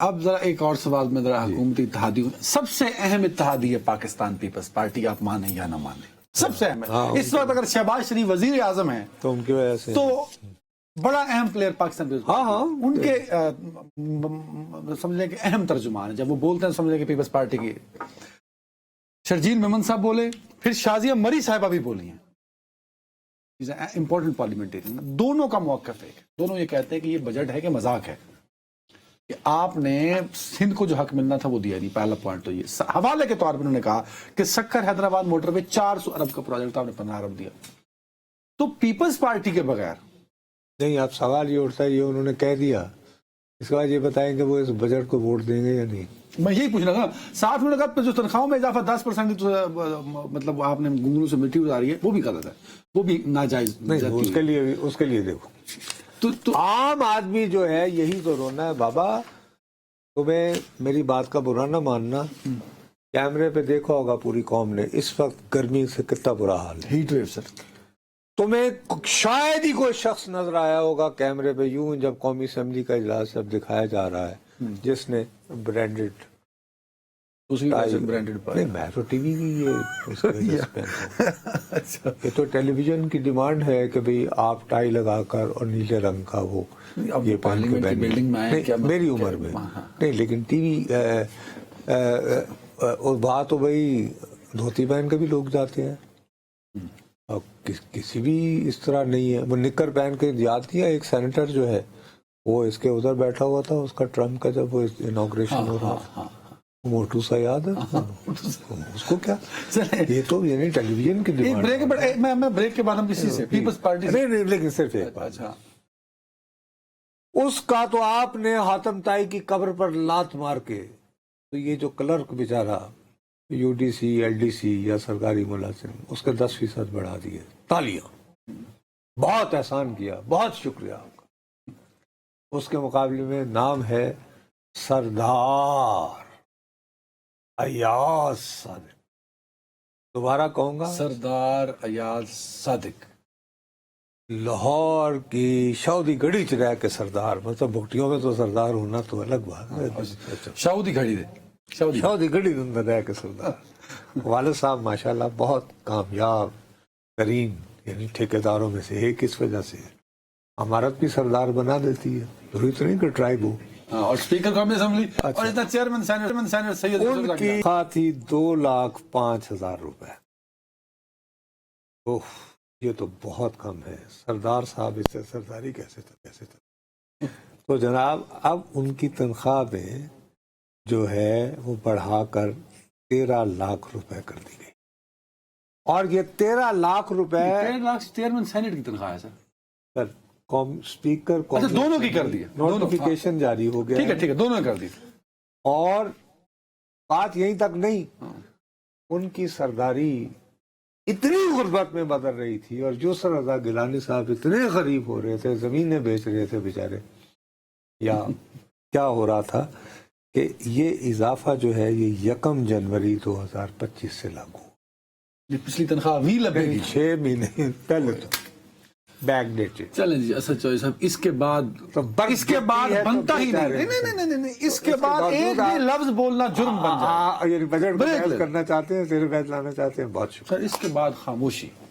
اب ذرا ایک اور سوال میں ذرا حکومتی اتحادیوں، سب سے اہم اتحادی ہے پاکستان پیپلز پارٹی، آپ مانیں یا نہ مانیں، سب سے اہم ہے اس وقت۔ اگر شہباز شریف وزیر اعظم ہیں تو ان کی وجہ سے تو بڑا اہم پلیئر پاکستان پیپلز پارٹی، ان کے سمجھنے کے اہم ترجمان ہیں، جب وہ بولتے ہیں سمجھنے کے پیپلز پارٹی کی۔ شرجیل میمن صاحب بولے، پھر شازیہ مری صاحبہ بھی بولی ہیں، امپورٹنٹ پارلیمنٹیرین، دونوں کا موقف ہے، دونوں یہ کہتے ہیں کہ یہ بجٹ ہے کہ مذاق ہے، کہ آپ نے سندھ کو جو حق ملنا تھا وہ دیا نہیں۔ پہلا پوائنٹ تو یہ حوالے کے طور پر انہوں نے کہا کہ سکر حیدرآباد موٹر وے 400 ارب کا پروجیکٹ تھا، آپ نے 15 ارب دیا۔ تو پیپلز پارٹی کے بغیر نہیں، آپ سوال یہ اٹھتا ہے، یہ انہوں نے کہہ دیا، اس کے بعد یہ بتائیں کہ وہ اس بجٹ کو ووٹ دیں گے یا نہیں۔ میں یہی پوچھنا تھا، ساتھ میں نے کہا جو تنخواہوں میں اضافہ 10% مطلب آپ نے گنگلوں سے مٹی اتاری ہے، وہ بھی غلط ہے، وہ بھی ناجائز نہیں، اس کے لیے دیکھو، تو عام آدمی جو ہے یہی تو رونا ہے۔ بابا تمہیں میری بات کا برا نہ ماننا، کیمرے پہ دیکھا ہوگا پوری قوم نے اس وقت گرمی سے کتنا برا حال ہے، ہیٹ ویو سر۔ تمہیں شاید ہی کوئی شخص نظر آیا ہوگا کیمرے پہ یوں جب قومی اسمبلی کا اجلاس جب دکھایا جا رہا ہے جس نے برانڈڈ نہیں، میں تو ٹی وی کی یہ تو ٹیلی ویژن کی ڈیمانڈ ہے کہ بھئی آپ ٹائی لگا کر اور نیلے رنگ کا وہ یہ پارلیمنٹ کی بلڈنگ میں آئے، میری عمر میں نہیں، لیکن ٹی وی اور بات تو بھئی دھوتی پہن کے بھی لوگ جاتے ہیں، اور کسی بھی اس طرح نہیں ہے۔ وہ نکر پہن کے یاد کیا ایک سینیٹر جو ہے وہ اس کے ادھر بیٹھا ہوا تھا، اس کا ٹرمپ کا جب وہ انوگریشن ہو رہا تھا، موٹو سا یاد ہے اس کو کیا، یہ تو یعنی ٹیلی ویژن کی میں بریک کے بعد ہم کسی سے پیپلز پارٹی نہیں، لیکن صرف ایک بات، اس کا تو آپ نے حاتم طائی کی قبر پر لات مار کے تو یہ جو کلرک بیچارہ U D C L D C یا سرکاری ملازم اس کے 10% بڑھا دیے، تالیاں، بہت احسان کیا، بہت شکریہ آپ کا۔ اس کے مقابلے میں نام ہے سردار ایاز صادق، دوبارہ کہوں گا، سردار ایاز صادق، لاہور کی شاودی گڑھی چ رہ کے سردار، مطلب بھگٹیوں میں تو سردار ہونا تو الگ بات ہے، شاودی گھڑی دے، شاودی گڑھی اندر رہ کے سردار۔ والد صاحب ماشاءاللہ بہت کامیاب ترین یعنی ٹھیکیداروں میں سے ایک، اس وجہ سے امارت بھی سردار بنا دیتی ہے، ضروری تو نہیں کہ ٹرائب ہو۔ اور اسپیکر قومی اسمبلی اور اتنا چیئرمین سینیٹ سید ان کی تنخواہ تھی 2,05,000 روپے۔ اوہ، یہ تو بہت کم ہے، سردار صاحب اس سے سرداری کیسے تھا۔ تو جناب اب ان کی تنخواہ میں جو ہے وہ بڑھا کر 13 لاکھ روپے کر دی گئی، اور یہ 13 لاکھ روپے 13 لاکھ چیئرمین سینیٹ کی تنخواہ ہے سر، اسپیکر دونوں کی کر دی، نوٹیفیکیشن جاری ہو گیا، ٹھیک ہے، دونوں نے کر دی۔ اور بات یہیں تک نہیں، ان کی سرداری اتنی غربت میں بدل رہی تھی، اور یسر رضا گیلانی صاحب اتنے غریب ہو رہے تھے، زمینیں بیچ رہے تھے بیچارے، یا کیا ہو رہا تھا کہ یہ اضافہ جو ہے یہ 1 جنوری 2025 سے لاگو، یہ پچھلی تنخواہ بھی لگے گی 6 مہینے پہلے تو بیک ڈیٹڈ۔ چلیں جی، اسد چوہدری صاحب، اس کے بعد بنتا ہی نہیں، اس کے بعد ایک بھی لفظ بولنا جرم بن جائے، بجٹ کو بحث کرنا چاہتے ہیں، صرف لانا چاہتے ہیں، بہت شکریہ۔ سر اس کے بعد خاموشی۔